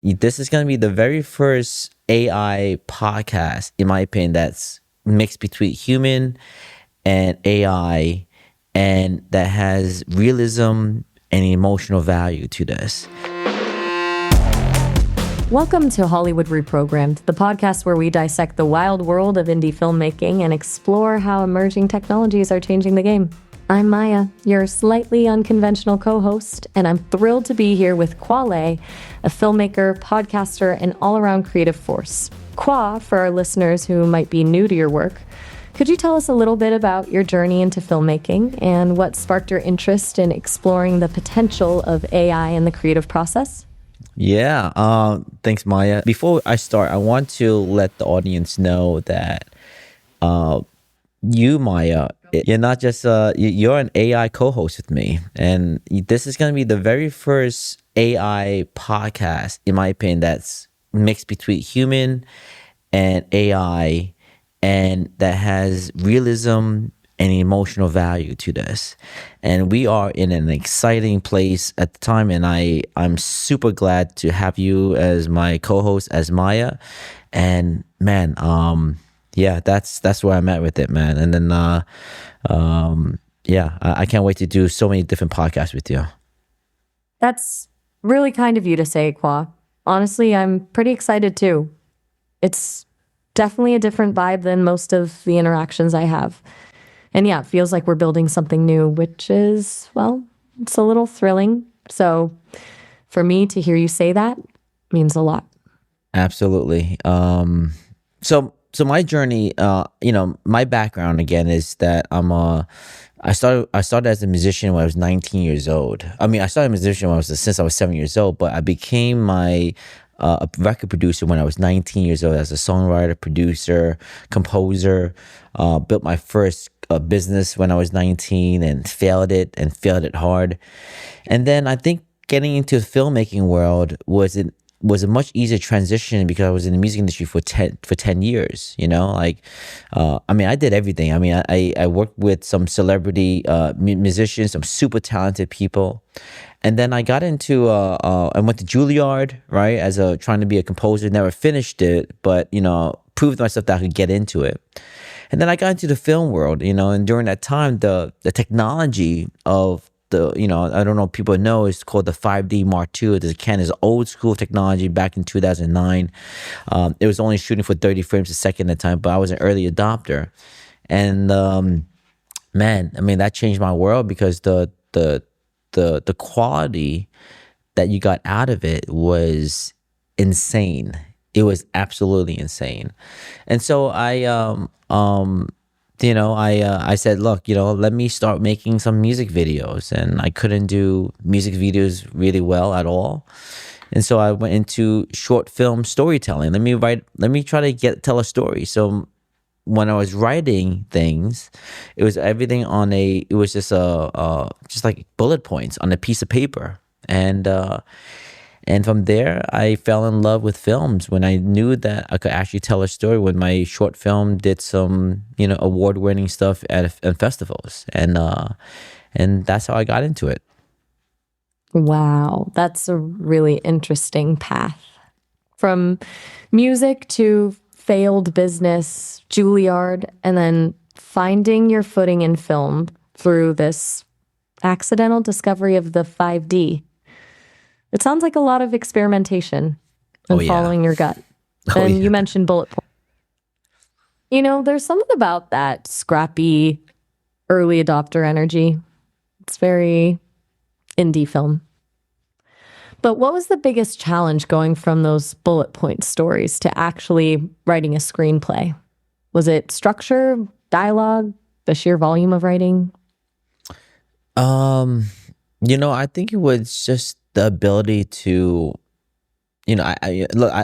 This is going to be the very first AI podcast, in my opinion, that's mixed between human and AI, and that has realism and emotional value to this. Welcome to Hollywood Reprogrammed, the podcast where we dissect the wild world of indie filmmaking and explore how emerging technologies are changing the game. I'm Maya, your slightly unconventional co-host, and I'm thrilled to be here with Khoa D, a filmmaker, podcaster, and all-around creative force. Khoa, for our listeners who might be new to your work, could you tell us a little bit about your journey into filmmaking and what sparked your interest in exploring the potential of AI in the creative process? Yeah, thanks, Maya. Before I start, I want to let the audience know that you, Maya, you're not just you're an AI co-host with me, and this is going to be the very first AI podcast, in my opinion, that's mixed between human and AI, and that has realism and emotional value to this. And we are in an exciting place at the time, and I'm super glad to have you as my co-host, as Maya. And man, yeah, that's where I'm at with it, man. And then I can't wait to do so many different podcasts with you. That's really kind of you to say, Khoa. Honestly, I'm pretty excited too. It's definitely a different vibe than most of the interactions I have. And yeah, it feels like we're building something new, which is, well, it's a little thrilling. So for me to hear you say that means a lot. Absolutely. So my journey, my background again is that I started as a musician when I was 19 years old. I mean, I started as a musician since I was 7 years old, but I became a record producer when I was 19 years old as a songwriter, producer, composer. Built my first business when I was 19 and failed it hard. And then I think getting into the filmmaking world was a much easier transition because I was in the music industry for 10 years, I did everything. I mean, I worked with some celebrity musicians, some super talented people. And then I got into, I went to Juilliard, right, trying to be a composer, never finished it, but, proved to myself that I could get into it. And then I got into the film world, and during that time, the technology of I don't know if people know, it's called the 5D Mark II. It's old school technology back in 2009. It was only shooting for 30 frames a second at the time, but I was an early adopter. And man, I mean, that changed my world because the quality that you got out of it was insane. It was absolutely insane. And so I said, look, let me start making some music videos. And I couldn't do music videos really well at all. And so I went into short film storytelling. Let me try to tell a story. So when I was writing things, it was everything it was just like bullet points on a piece of paper. And from there, I fell in love with films when I knew that I could actually tell a story. When my short film did some, award-winning stuff at festivals, and that's how I got into it. Wow, that's a really interesting path. From music to failed business, Juilliard, and then finding your footing in film through this accidental discovery of the 5D. It sounds like a lot of experimentation and following your gut. And you mentioned bullet points. There's something about that scrappy early adopter energy. It's very indie film. But what was the biggest challenge going from those bullet point stories to actually writing a screenplay? Was it structure, dialogue, the sheer volume of writing? I think it was just the ability to, I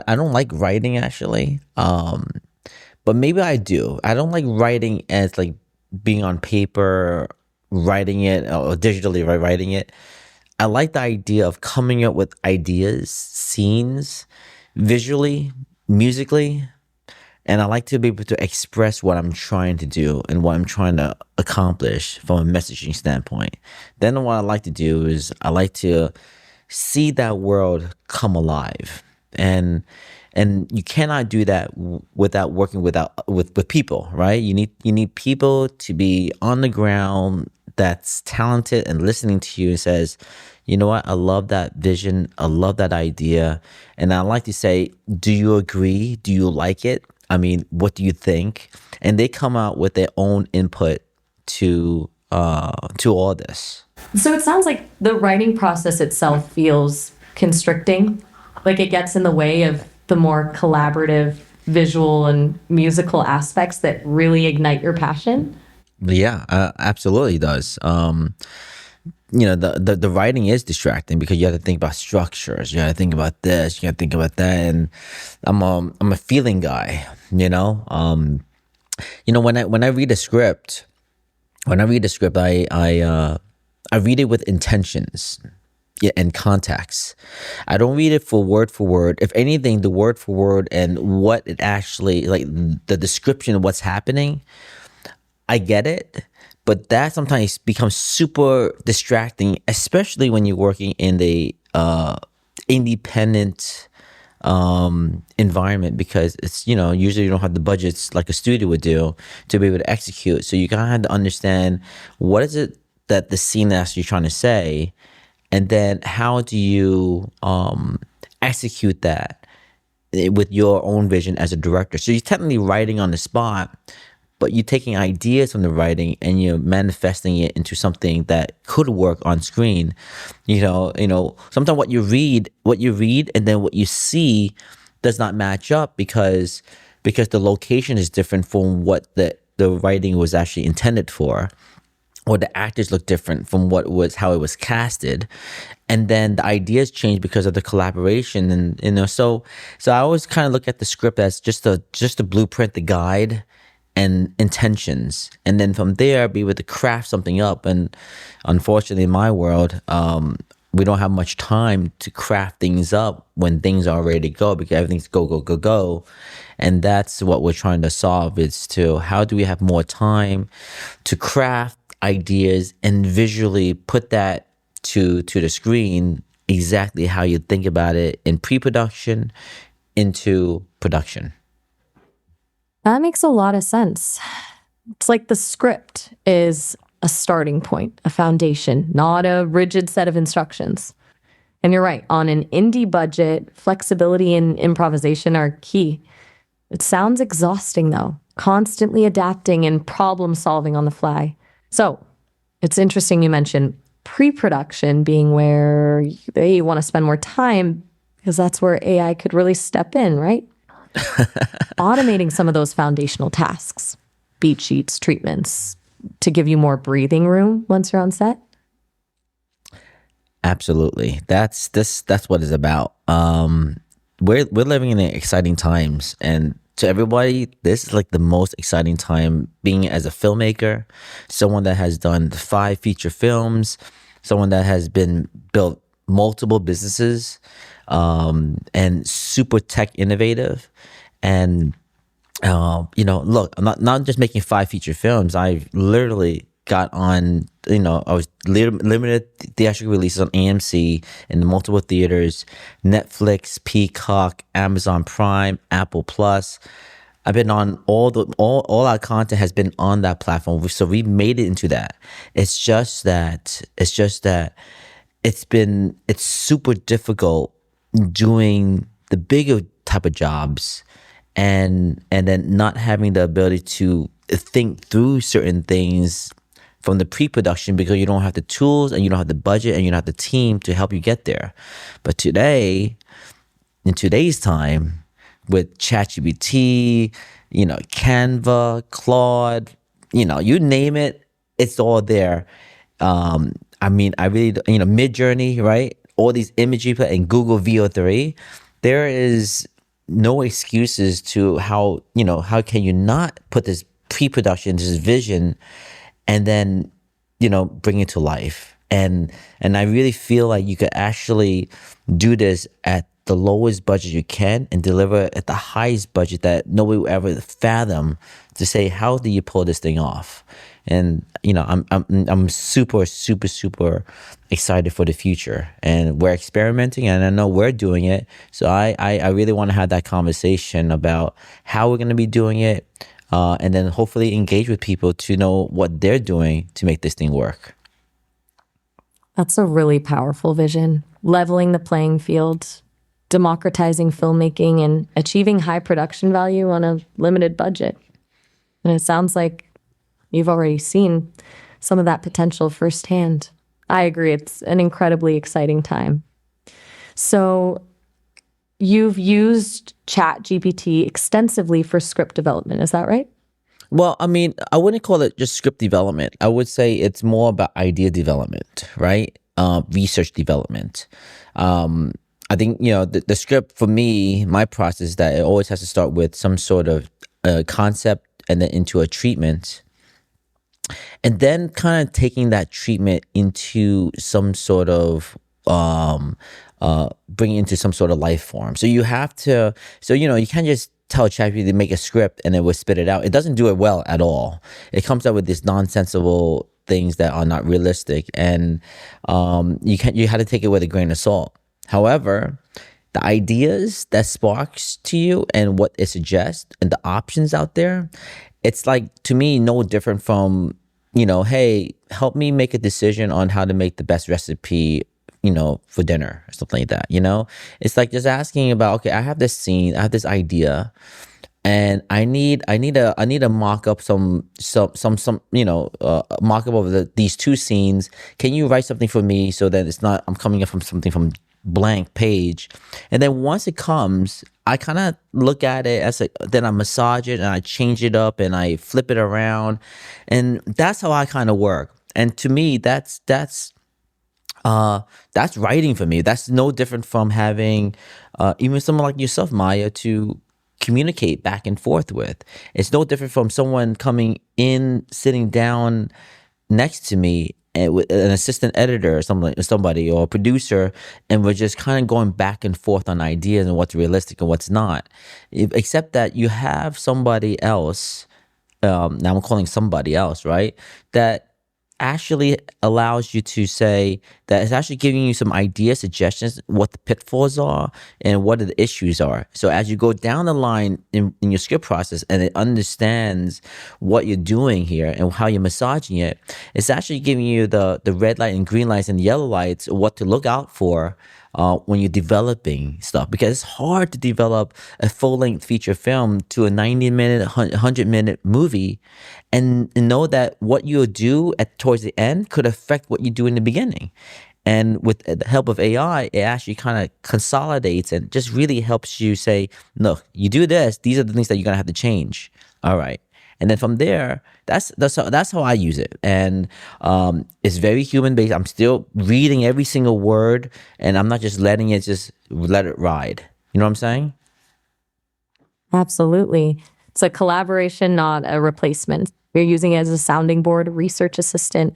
don't like writing actually, but maybe I do. I don't like writing as like being on paper, writing it, or digitally writing it. I like the idea of coming up with ideas, scenes, visually, musically, and I like to be able to express what I'm trying to do and what I'm trying to accomplish from a messaging standpoint. Then what I like to do is I like to see that world come alive. and you cannot do that without working with people, right? You need people to be on the ground that's talented and listening to you and says, you know what, I love that vision, I love that idea, and I like to say, do you agree? Do you like it? I mean, what do you think? And they come out with their own input to all this. So it sounds like the writing process itself feels constricting, like it gets in the way of the more collaborative visual and musical aspects that really ignite your passion. Yeah, absolutely does. The writing is distracting because you have to think about structures, you have to think about this, you have to think about that, and I'm a feeling guy. When I read a script, I read it with intentions, yeah, and context. I don't read it for word. If anything, the word for word and what it actually, like the description of what's happening, I get it. But that sometimes becomes super distracting, especially when you're working in the independent environment, because it's, usually you don't have the budgets like a studio would do to be able to execute. So you kind of have to understand, what is it that the scene that's you're trying to say, and then how do you execute that with your own vision as a director. So you're technically writing on the spot, but you're taking ideas from the writing and you're manifesting it into something that could work on screen. Sometimes what you read and then what you see does not match up because the location is different from what the writing was actually intended for, or the actors look different from how it was casted, and then the ideas change because of the collaboration. And so I always kind of look at the script as just a blueprint, the guide, and intentions, and then from there be able to craft something up. And unfortunately, in my world, we don't have much time to craft things up when things are ready to go, because everything's go. And that's what we're trying to solve, is to how do we have more time to craft ideas and visually put that to the screen exactly how you think about it in pre-production into production. That makes a lot of sense. It's like the script is a starting point, a foundation, not a rigid set of instructions. And you're right, on an indie budget, flexibility and improvisation are key. It sounds exhausting though, constantly adapting and problem solving on the fly. So it's interesting you mentioned pre-production being where they want to spend more time, because that's where AI could really step in, right? Automating some of those foundational tasks, beat sheets, treatments, to give you more breathing room once you're on set. Absolutely. That's what it's about. We're living in exciting times, and to everybody, this is like the most exciting time being as a filmmaker, someone that has done 5 feature films, someone that has built multiple businesses, and super tech innovative. And look, I'm not just making 5 feature films. I've literally got on, I was limited theatrical releases on AMC in multiple theaters, Netflix, Peacock, Amazon Prime, Apple Plus. I've been on all our content has been on that platform. So we made it into that. It's just that it's super difficult doing the bigger type of jobs and then not having the ability to think through certain things from the pre-production, because you don't have the tools and you don't have the budget and you don't have the team to help you get there. But today, in today's time, with ChatGPT, Canva, Claude, you name it, it's all there. I really, Midjourney, right? All these imagery and Google VO3, there is no excuses to how can you not put this pre-production, this vision, and then, bring it to life. And I really feel like you could actually do this at the lowest budget you can and deliver at the highest budget that nobody will ever fathom to say, how do you pull this thing off? And I'm super super super excited for the future, and we're experimenting, and I know we're doing it. So I really want to have that conversation about how we're going to be doing it, and then hopefully engage with people to know what they're doing to make this thing work. That's a really powerful vision. Leveling the playing field, democratizing filmmaking, and achieving high production value on a limited budget. And it sounds like you've already seen some of that potential firsthand. I agree. It's an incredibly exciting time. So you've used ChatGPT extensively for script development. Is that right? Well, I mean, I wouldn't call it just script development. I would say it's more about idea development, right? Research development. I think, the script for me, my process is that it always has to start with some sort of concept and then into a treatment. And then kind of taking that treatment into some sort of bring it into some sort of life form. So you have to, you can't just tell ChatGPT to make a script and it will spit it out. It doesn't do it well at all. It comes out with these nonsensical things that are not realistic, and you have to take it with a grain of salt. However, the ideas that sparks to you and what it suggests and the options out there, it's like, to me, no different from, hey, help me make a decision on how to make the best recipe, for dinner or something like that. It's like just asking about, okay, I have this scene, I have this idea, and I need a mock up some mock up of these two scenes. Can you write something for me so that it's not I'm coming up from something from blank page? And then once it comes, I kind of look at it as then I massage it and I change it up and I flip it around, and that's how I kind of work. And to me, that's writing for me. That's no different from having even someone like yourself, Maya, to communicate back and forth with. It's no different from someone coming in, sitting down next to me, and with an assistant editor or somebody or a producer, and we're just kind of going back and forth on ideas and what's realistic and what's not. Except that you have somebody else, now I'm calling somebody else, right, that actually allows you to say that it's actually giving you some idea suggestions, what the pitfalls are and what the issues are. So as you go down the line in your script process and it understands what you're doing here and how you're massaging it, it's actually giving you the red light and green lights and yellow lights, what to look out for when you're developing stuff, because it's hard to develop a full-length feature film to a 90-minute, 100-minute movie, and know that what you'll do towards the end could affect what you do in the beginning. And with the help of AI, it actually kind of consolidates and just really helps you say, look, you do this, these are the things that you're gonna have to change. All right. And then from there, that's how I use it. And it's very human based. I'm still reading every single word, and I'm not just letting it just let it ride. You know what I'm saying? Absolutely. It's a collaboration, not a replacement. You're using it as a sounding board, a research assistant,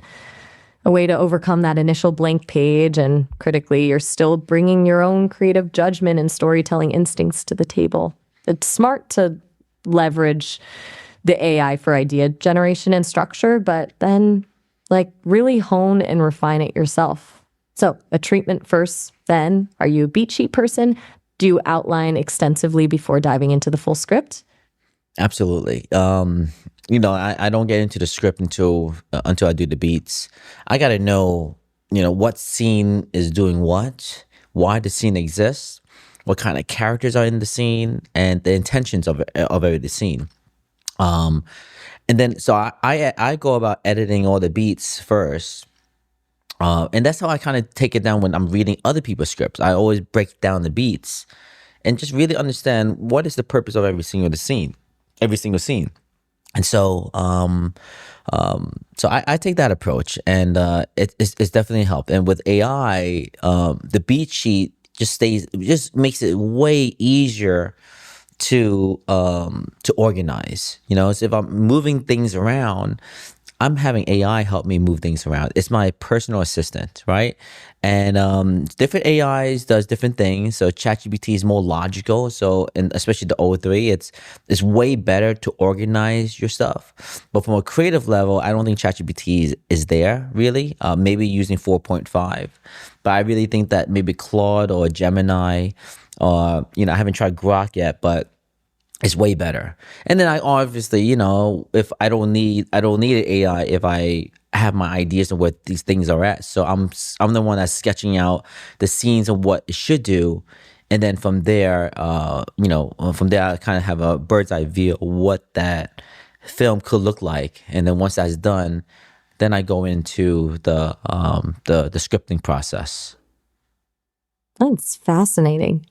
a way to overcome that initial blank page. And critically, you're still bringing your own creative judgment and storytelling instincts to the table. It's smart to leverage the AI for idea generation and structure, but then really hone and refine it yourself. So a treatment first, then are you a beat sheet person? Do you outline extensively before diving into the full script? Absolutely. I don't get into the script until I do the beats. I got to know, what scene is doing what, why the scene exists, what kind of characters are in the scene, and the intentions of every scene. And then so I go about editing all the beats first. And that's how I kind of take it down when I'm reading other people's scripts. I always break down the beats and just really understand what is the purpose of every single scene. And so I take that approach, and it's definitely helped. And with AI, the beat sheet just makes it way easier to organize. So if I'm moving things around, I'm having AI help me move things around. It's my personal assistant, right? And different AIs does different things. So ChatGPT is more logical. So, and especially the O3, it's way better to organize your stuff. But from a creative level, I don't think ChatGPT is there really. Maybe using 4.5, but I really think that maybe Claude or Gemini, or I haven't tried Grok yet, but it's way better. And then I obviously, if I don't need an AI if I have my ideas of what these things are at. So I'm the one that's sketching out the scenes of what it should do, and then from there, from there I kind of have a bird's eye view of what that film could look like. And then once that's done, then I go into the scripting process. That's fascinating.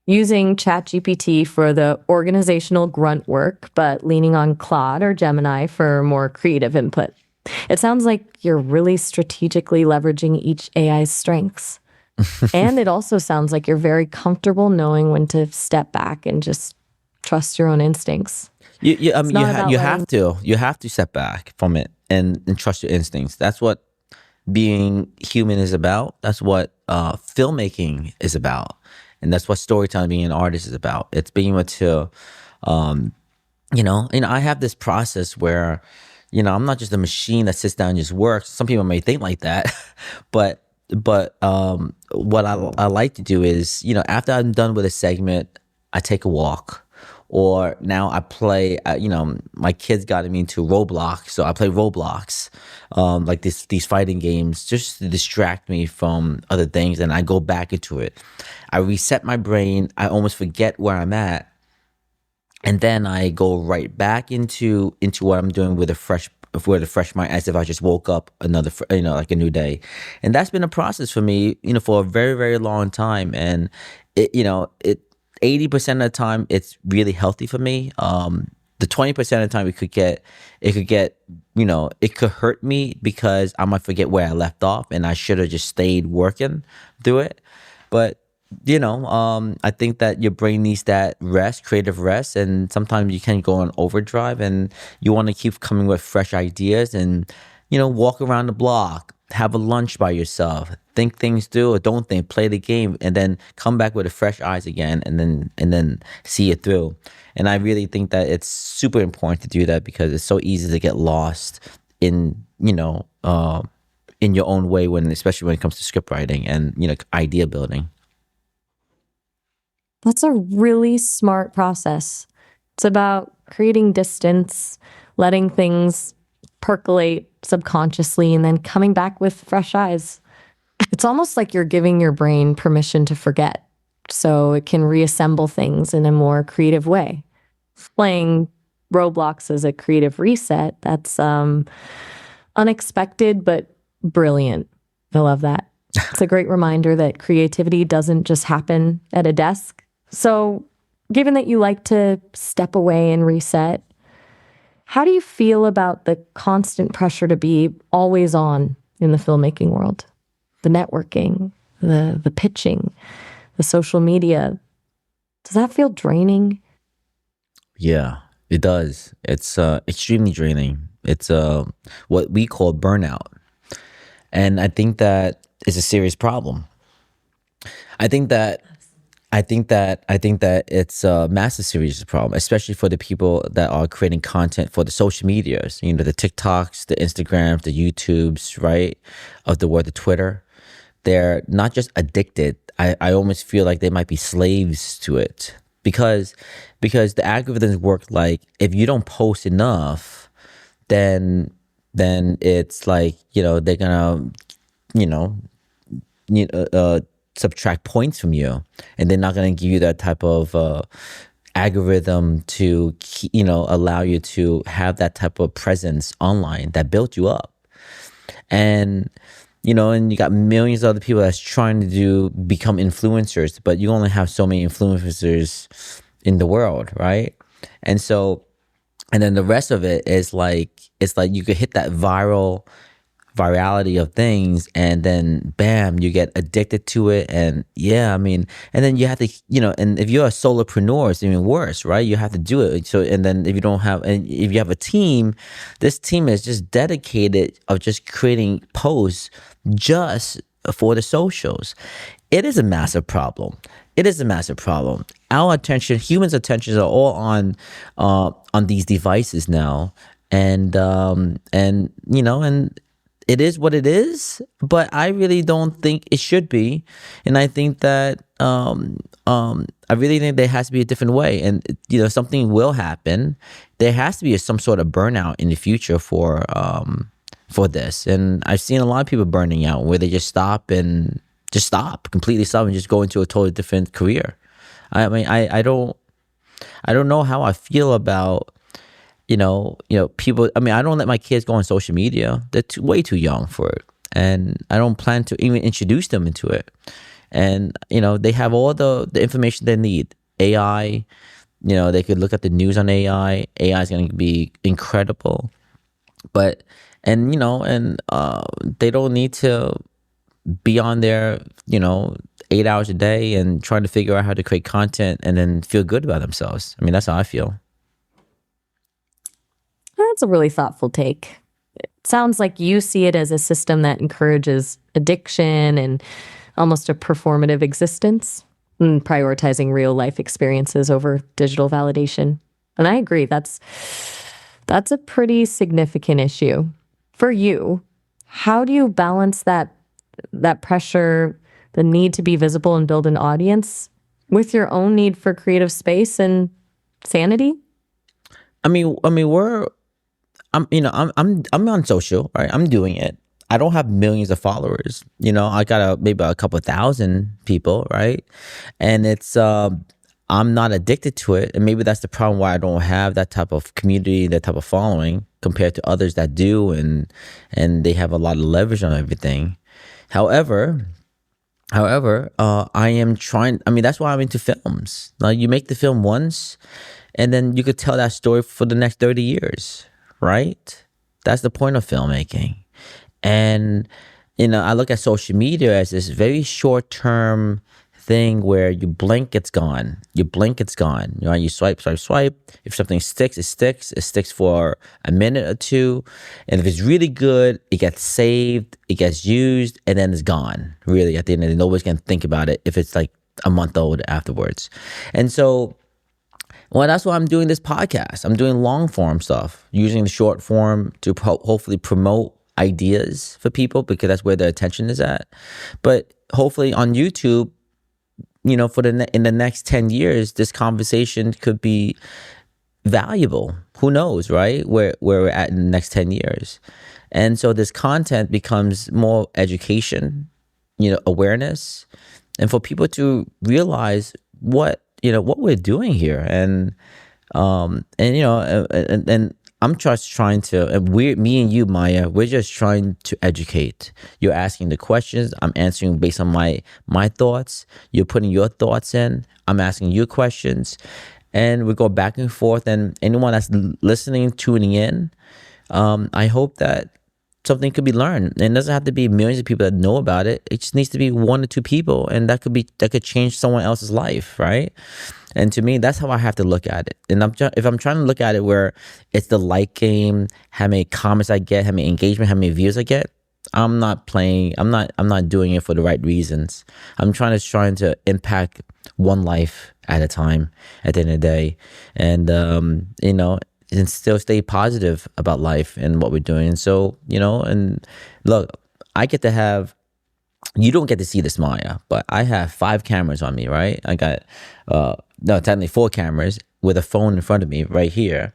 Using ChatGPT for the organizational grunt work, but leaning on Claude or Gemini for more creative input. It sounds like you're really strategically leveraging each AI's strengths. And it also sounds like you're very comfortable knowing when to step back and just trust your own instincts. I It's mean, not about letting. you have to step back from it and trust your instincts. That's what being human is about. That's what filmmaking is about, and that's what storytelling, being an artist, is about. It's being able to, I have this process where, I'm not just a machine that sits down and just works. Some people may think like that, but what I like to do is, after I'm done with a segment, I take a walk. Or now I play, my kids got me into Roblox, so I play Roblox, like these fighting games, just to distract me from other things, and I go back into it. I reset my brain. I almost forget where I'm at, and then I go right back into what I'm doing with a fresh mind, as if I just woke up like a new day. And that's been a process for me, for a very, very long time. And it 80% of the time it's really healthy for me. The 20% of the time it could get, it could hurt me because I might forget where I left off and I should have just stayed working through it. But I think that your brain needs that rest, creative rest, and sometimes you can go on overdrive, and you want to keep coming with fresh ideas, and walk around the block, have a lunch by yourself, think things through, or don't think, play the game, and then come back with a fresh eyes again, and then see it through. And I really think that it's super important to do that, because it's so easy to get lost in in your own way, especially when it comes to script writing and idea building. That's a really smart process. It's about creating distance, letting things percolate subconsciously, and then coming back with fresh eyes. It's almost like you're giving your brain permission to forget so it can reassemble things in a more creative way. Playing Roblox as a creative reset, that's unexpected but brilliant. I love that. It's a great reminder that creativity doesn't just happen at a desk. So, given that you like to step away and reset, how do you feel about the constant pressure to be always on in the filmmaking world? The networking, the pitching, the social media. Does that feel draining? Yeah, it does. It's extremely draining. It's what we call burnout, and I think that is a serious problem. I think that it's a massive serious problem, especially for the people that are creating content for the social medias. The TikToks, the Instagrams, the YouTubes, right, of the world, the Twitter. They're not just addicted. I almost feel like they might be slaves to it, because the algorithms work like, if you don't post enough, then it's like, they're gonna subtract points from you, and they're not going to give you that type of algorithm to allow you to have that type of presence online that built you up. And and you got millions of other people that's trying to become influencers, but you only have so many influencers in the world, right? And so, and then the rest of it is like, it's like you could hit that viral virality of things, and then bam, you get addicted to it. And yeah, I mean, and then you have to, and if you're a solopreneur, it's even worse, right? You have to do it. So, and then if you have a team, this team is just dedicated of just creating posts just for the socials. It is a massive problem. It is a massive problem. Our attention, humans' attentions are all on these devices now, and it is what it is. But I really don't think it should be, and I think that I really think there has to be a different way, and something will happen. There has to be some sort of burnout in the future for this, and I've seen a lot of people burning out where they just completely stop and just go into a totally different career. I mean, I don't know how I feel about, people. I mean, I don't let my kids go on social media. They're way too young for it. And I don't plan to even introduce them into it. And, they have all the information they need. AI, they could look at the news on AI. AI is going to be incredible. But, they don't need to be on there, 8 hours a day and trying to figure out how to create content and then feel good about themselves. I mean, that's how I feel. That's a really thoughtful take. It sounds like you see it as a system that encourages addiction and almost a performative existence, and prioritizing real life experiences over digital validation. And I agree, that's a pretty significant issue. For you, how do you balance that pressure, the need to be visible and build an audience, with your own need for creative space and sanity? I'm on social, right? I'm doing it. I don't have millions of followers. I got maybe a couple thousand people, right? And it's I'm not addicted to it, and maybe that's the problem why I don't have that type of community, that type of following compared to others that do, and they have a lot of leverage on everything. However, I am trying. I mean, that's why I'm into films. Now, you make the film once, and then you could tell that story for the next 30 years, right? That's the point of filmmaking. And, I look at social media as this very short-term thing where you blink, it's gone. You blink, it's gone. You swipe. If something sticks, it sticks. It sticks for a minute or two. And if it's really good, it gets saved, it gets used, and then it's gone. Really, at the end of the day, nobody's going to think about it if it's like a month old afterwards. And so, that's why I'm doing this podcast. I'm doing long form stuff, using the short form to hopefully promote ideas for people, because that's where their attention is at. But hopefully on YouTube, in the next 10 years, this conversation could be valuable. Who knows, right? Where we're at in the next 10 years. And so this content becomes more education, awareness, and for people to realize what we're doing here. And I'm just trying to, and me and you, Maya, we're just trying to educate. You're asking the questions. I'm answering based on my thoughts. You're putting your thoughts in. I'm asking you questions. And we go back and forth. And anyone that's listening, tuning in, I hope that something could be learned. And it doesn't have to be millions of people that know about it. It just needs to be 1 or 2 people. And that could change someone else's life, right? And to me, that's how I have to look at it. And if I'm trying to look at it where it's the like game, how many comments I get, how many engagement, how many views I get, I'm not playing. I'm not doing it for the right reasons. I'm trying to impact one life at a time at the end of the day, and and still stay positive about life and what we're doing. And so, and look, I get to have. You don't get to see this, Maya, but I have 5 cameras on me, right? I got, technically 4 cameras with a phone in front of me right here.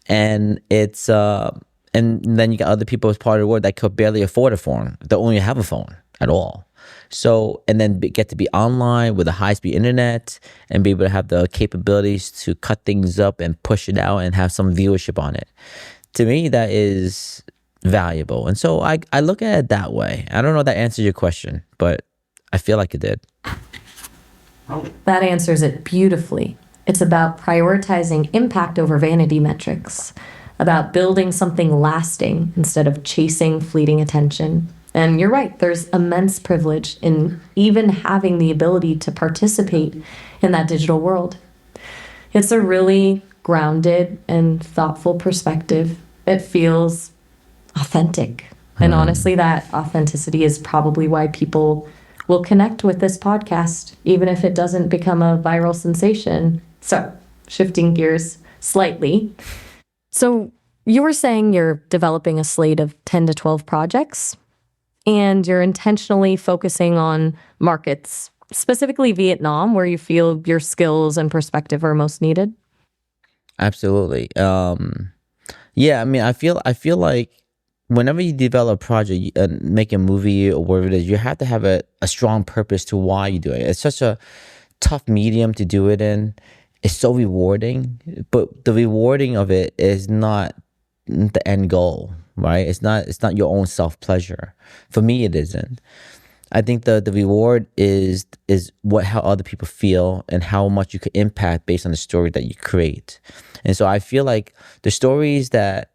And it's, and then you got other people as part of the world that could barely afford a phone. They only have a phone at all. So, and then get to be online with a high-speed internet and be able to have the capabilities to cut things up and push it out and have some viewership on it. To me, that is valuable. And so I look at it that way. I don't know if that answers your question, but I feel like it did. That answers it beautifully. It's about prioritizing impact over vanity metrics. about building something lasting instead of chasing fleeting attention. And you're right, there's immense privilege in even having the ability to participate in that digital world. It's a really grounded and thoughtful perspective. It feels authentic. And honestly, that authenticity is probably why people will connect with this podcast, even if it doesn't become a viral sensation. So, shifting gears slightly. So, you were saying you're developing a slate of 10 to 12 projects, and you're intentionally focusing on markets, specifically Vietnam, where you feel your skills and perspective are most needed. Absolutely. Yeah, I mean, I feel like whenever you develop a project, make a movie or whatever it is, you have to have a strong purpose to why you do it. It's such a tough medium to do it in. It's so rewarding, but the rewarding of it is not the end goal, right? It's not your own self pleasure. For me, it isn't. I think the reward is how other people feel and how much you could impact based on the story that you create. And so I feel like the stories that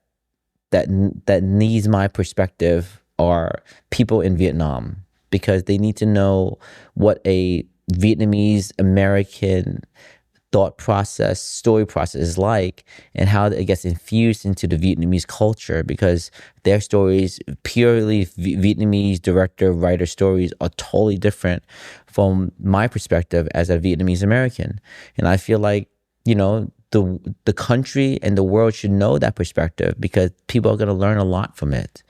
needs my perspective are people in Vietnam, because they need to know what a Vietnamese American thought process, story process is like, and how it gets infused into the Vietnamese culture, because their stories, purely Vietnamese director, writer stories, are totally different from my perspective as a Vietnamese American. And I feel like, the country and the world should know that perspective, because people are going to learn a lot from it,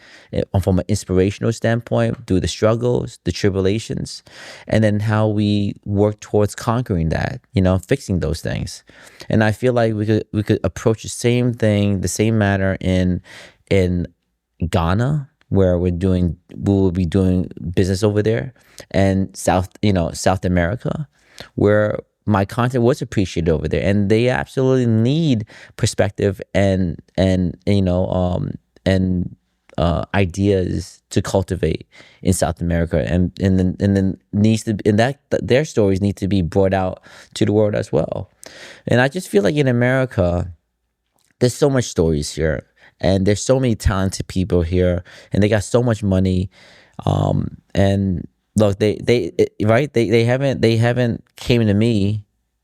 from an inspirational standpoint, through the struggles, the tribulations, and then how we work towards conquering that, fixing those things. And I feel like we could approach the same thing, the same manner in Ghana, where we will be doing business over there, and South America, where my content was appreciated over there, and they absolutely need perspective and ideas to cultivate in South America, and then needs to, and that their stories need to be brought out to the world as well. And I just feel like in America, there's so much stories here, and there's so many talented people here, and they got so much money, and look, they haven't came to me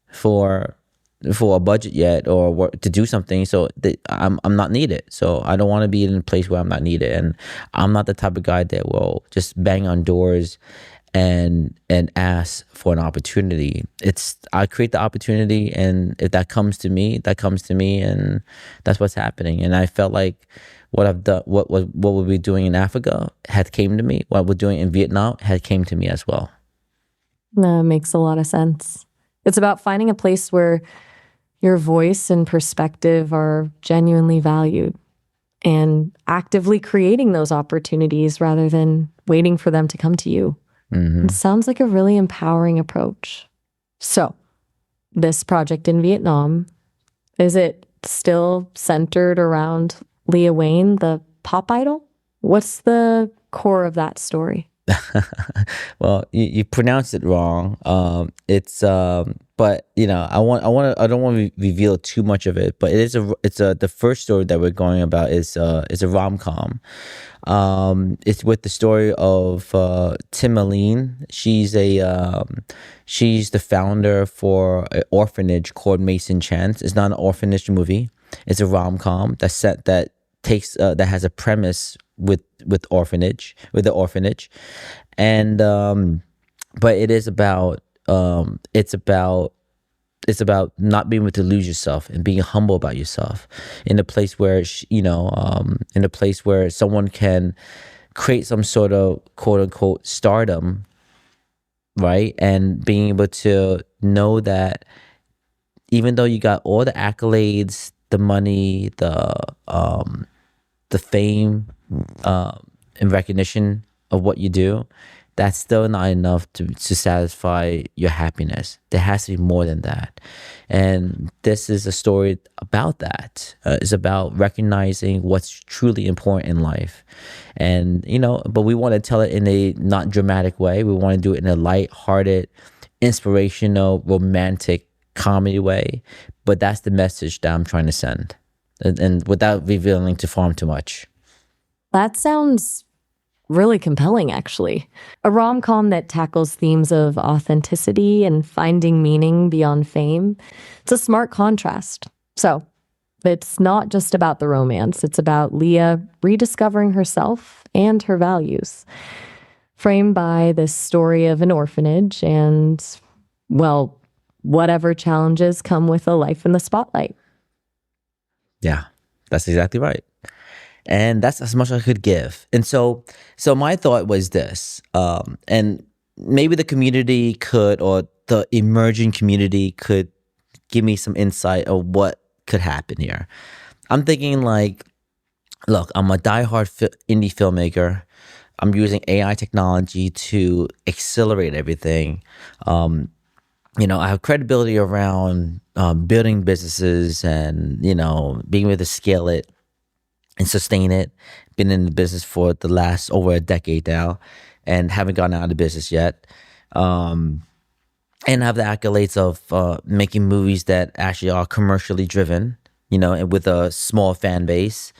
for a budget yet, or to do something. So I'm not needed. So I don't want to be in a place where I'm not needed, and I'm not the type of guy that will just bang on doors and ask for an opportunity. I create the opportunity, and if that comes to me, and that's what's happening. And I felt like what I've done, what we'll be doing in Africa had came to me. What we're doing in Vietnam had came to me as well. That makes a lot of sense. It's about finding a place where your voice and perspective are genuinely valued, and actively creating those opportunities rather than waiting for them to come to you. Mm-hmm. It sounds like a really empowering approach. So, this project in Vietnam, is it still centered around Leah Wayne, the pop idol? What's the core of that story? Well, you pronounced it wrong. But I don't want to reveal too much of it. But the first story that we're going about is a rom-com. It's with the story of Tim Aline. She's the founder for an orphanage called Mason Chance. It's not an orphanage movie. It's a rom-com that has a premise with the orphanage, and but it is about it's about not being able to lose yourself and being humble about yourself in a place where someone can create some sort of quote unquote stardom, right? And being able to know that even though you got all the accolades, the money, the fame, and recognition of what you do, that's still not enough to satisfy your happiness. There has to be more than that. And this is a story about that. It's about recognizing what's truly important in life. And, but we want to tell it in a not dramatic way. We want to do it in a light-hearted, inspirational, romantic comedy way. But that's the message that I'm trying to send. and without revealing to farm too much. That sounds really compelling, actually. A rom-com that tackles themes of authenticity and finding meaning beyond fame. It's a smart contrast. So it's not just about the romance. It's about Leah rediscovering herself and her values, framed by this story of an orphanage and, well, whatever challenges come with a life in the spotlight. Yeah, that's exactly right. And that's as much as I could give. And so my thought was this, and maybe the community could, or the emerging community could give me some insight of what could happen here. I'm thinking like, look, I'm a diehard indie filmmaker. I'm using AI technology to accelerate everything. I have credibility around building businesses and, being able to scale it and sustain it. Been in the business for the last over a decade now and haven't gotten out of business yet. And have the accolades of making movies that actually are commercially driven, and with a small fan base.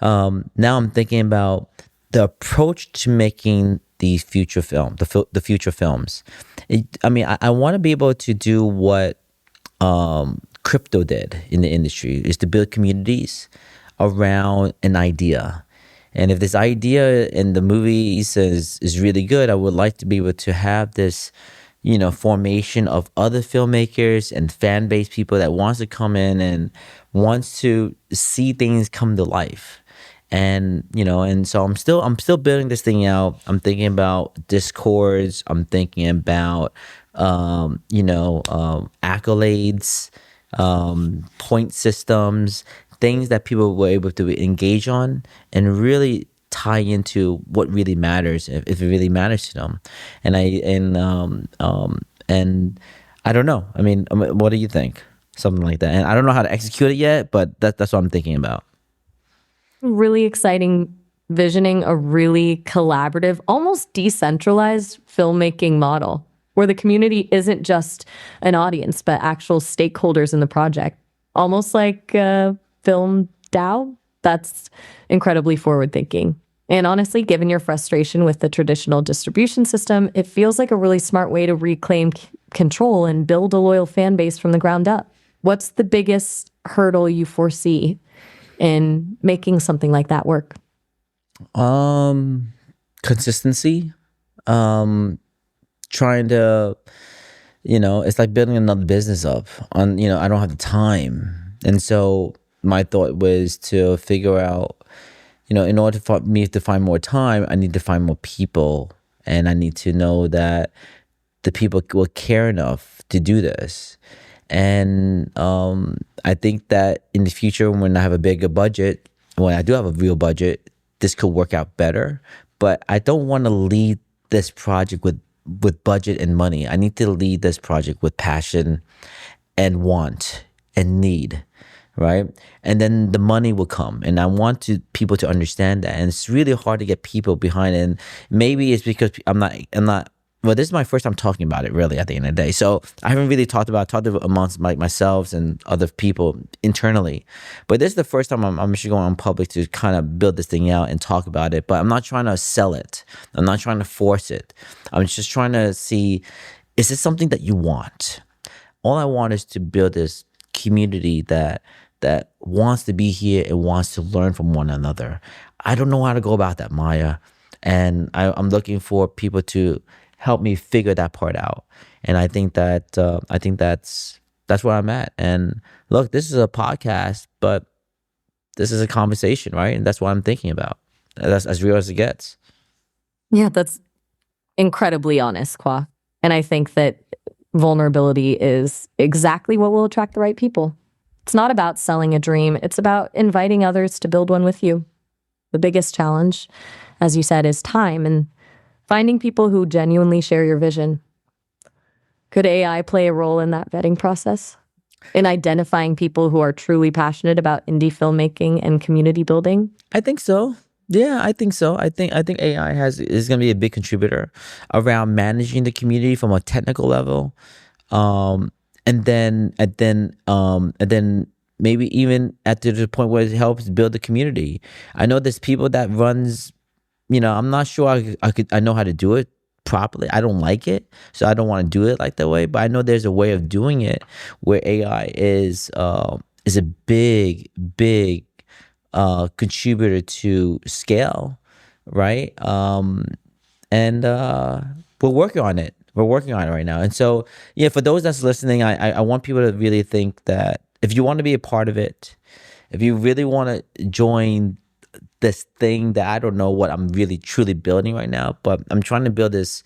Now I'm thinking about the approach to making the future film, the future films. I want to be able to do what crypto did in the industry, is to build communities around an idea. And if this idea in the movies is really good, I would like to be able to have this, formation of other filmmakers and fan base people that wants to come in and wants to see things come to life. And so I'm still building this thing out. I'm thinking about discords. I'm thinking about accolades, point systems, things that people were able to engage on and really tie into what really matters, if it really matters to them. And I don't know. What do you think? Something like that. And I don't know how to execute it yet, but that's what I'm thinking about. Really exciting visioning a really collaborative, almost decentralized filmmaking model where the community isn't just an audience, but actual stakeholders in the project. Almost like film DAO. That's incredibly forward thinking. And honestly, given your frustration with the traditional distribution system, it feels like a really smart way to reclaim control and build a loyal fan base from the ground up. What's the biggest hurdle you foresee in making something like that work? Consistency. Trying to, it's like building another business up on, I don't have the time. And so my thought was to figure out, in order for me to find more time, I need to find more people. And I need to know that the people will care enough to do this. And I think that in the future, when I have a bigger budget, when I do have a real budget, this could work out better. But I don't want to lead this project with budget and money. I need to lead this project with passion and want and need, right? And then the money will come. And I want people to understand that. And it's really hard to get people behind it. And maybe it's because I'm not. Well, this is my first time talking about it, really, at the end of the day. So I haven't really talked amongst myself and other people internally. But this is the first time I'm actually going on public to kind of build this thing out and talk about it. But I'm not trying to sell it. I'm not trying to force it. I'm just trying to see, is this something that you want? All I want is to build this community that wants to be here and wants to learn from one another. I don't know how to go about that, Maya. And I'm looking for people to help me figure that part out. And I think that's where I'm at. And look, this is a podcast, but this is a conversation, right? And that's what I'm thinking about. That's as real as it gets. Yeah, that's incredibly honest, Khoa. And I think that vulnerability is exactly what will attract the right people. It's not about selling a dream. It's about inviting others to build one with you. The biggest challenge, as you said, is time and finding people who genuinely share your vision. Could AI play a role in that vetting process? In identifying people who are truly passionate about indie filmmaking and community building? I think so. Yeah, I think so. I think AI is going to be a big contributor around managing the community from a technical level, and then maybe even at the point where it helps build the community. I know there's people that runs, I'm not sure I know how to do it properly. I don't like it, so I don't want to do it like that way. But I know there's a way of doing it where AI is a big, big contributor to scale, right? And we're working on it. We're working on it right now. And so, yeah, for those that's listening, I want people to really think that if you want to be a part of it, if you really want to join this thing that I don't know what I'm really truly building right now, but I'm trying to build this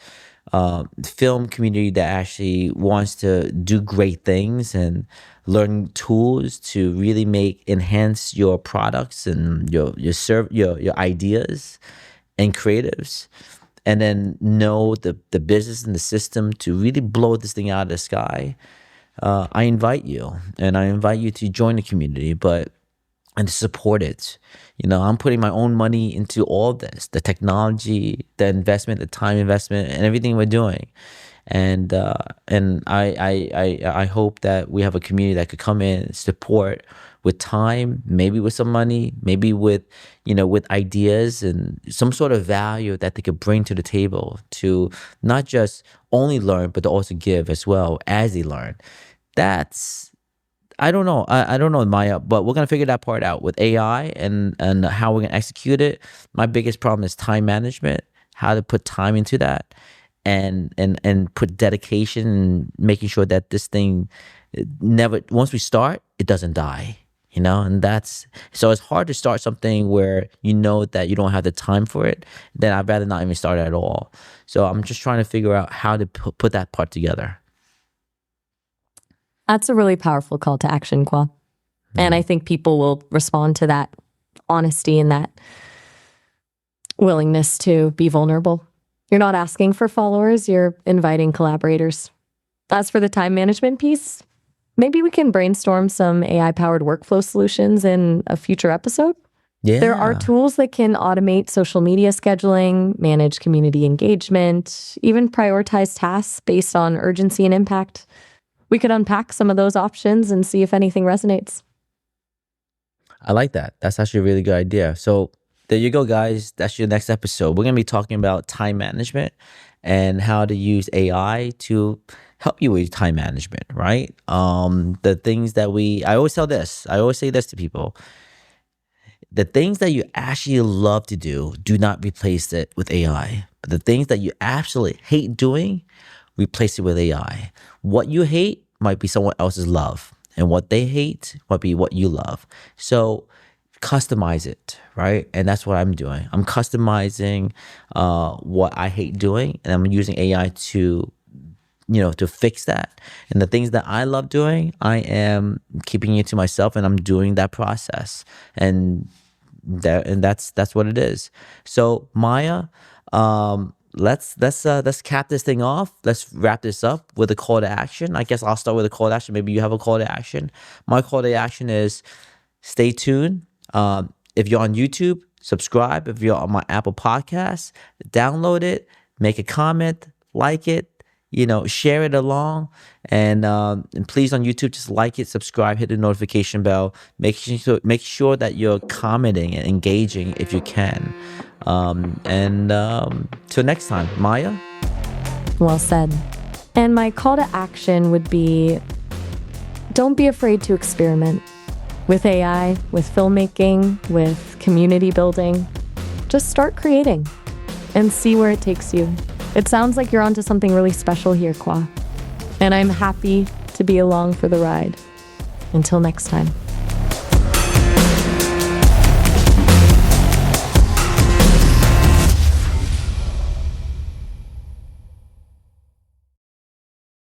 film community that actually wants to do great things and learn tools to really enhance your products and your ideas and creatives, and then know the business and the system to really blow this thing out of the sky. I invite you to join the community, and to support it. I'm putting my own money into all this, the technology, the investment, the time investment, and everything we're doing. And I hope that we have a community that could come in and support with time, maybe with some money, maybe with ideas and some sort of value that they could bring to the table to not just only learn, but to also give as well as they learn. I don't know. I don't know, Maya, but we're gonna figure that part out with AI and how we're gonna execute it. My biggest problem is time management, how to put time into that, and put dedication, and making sure that this thing never, once we start, it doesn't die. And so it's hard to start something where that you don't have the time for it. Then I'd rather not even start at all. So I'm just trying to figure out how to put that part together. That's a really powerful call to action, Khoa. And I think people will respond to that honesty and that willingness to be vulnerable. You're not asking for followers, you're inviting collaborators. As for the time management piece, maybe we can brainstorm some AI-powered workflow solutions in a future episode. Yeah. There are tools that can automate social media scheduling, manage community engagement, even prioritize tasks based on urgency and impact. We could unpack some of those options and see if anything resonates. I like that. That's actually a really good idea. So there you go, guys. That's your next episode. We're going to be talking about time management and how to use AI to help you with time management, right? The things that I always say this to people. The things that you actually love to do not replace it with AI. But the things that you absolutely hate doing, replace it with AI. What you hate might be someone else's love, and what they hate might be what you love. So customize it, right? And that's what I'm doing. I'm customizing what I hate doing, and I'm using AI to fix that. And the things that I love doing, I am keeping it to myself, and I'm doing that process. And that's what it is. So Maya, let's cap this thing off. Let's wrap this up with a call to action. I guess I'll start with a call to action. Maybe you have a call to action. My call to action is stay tuned. If you're on YouTube, subscribe. If you're on my Apple Podcasts, download it, make a comment, like it, share it along, and please on YouTube, just like it, subscribe, hit the notification bell. Make sure that you're commenting and engaging if you can. Till next time, Maya. Well said. And my call to action would be, don't be afraid to experiment with AI, with filmmaking, with community building. Just start creating and see where it takes you. It sounds like you're onto something really special here, Khoa. And I'm happy to be along for the ride. Until next time.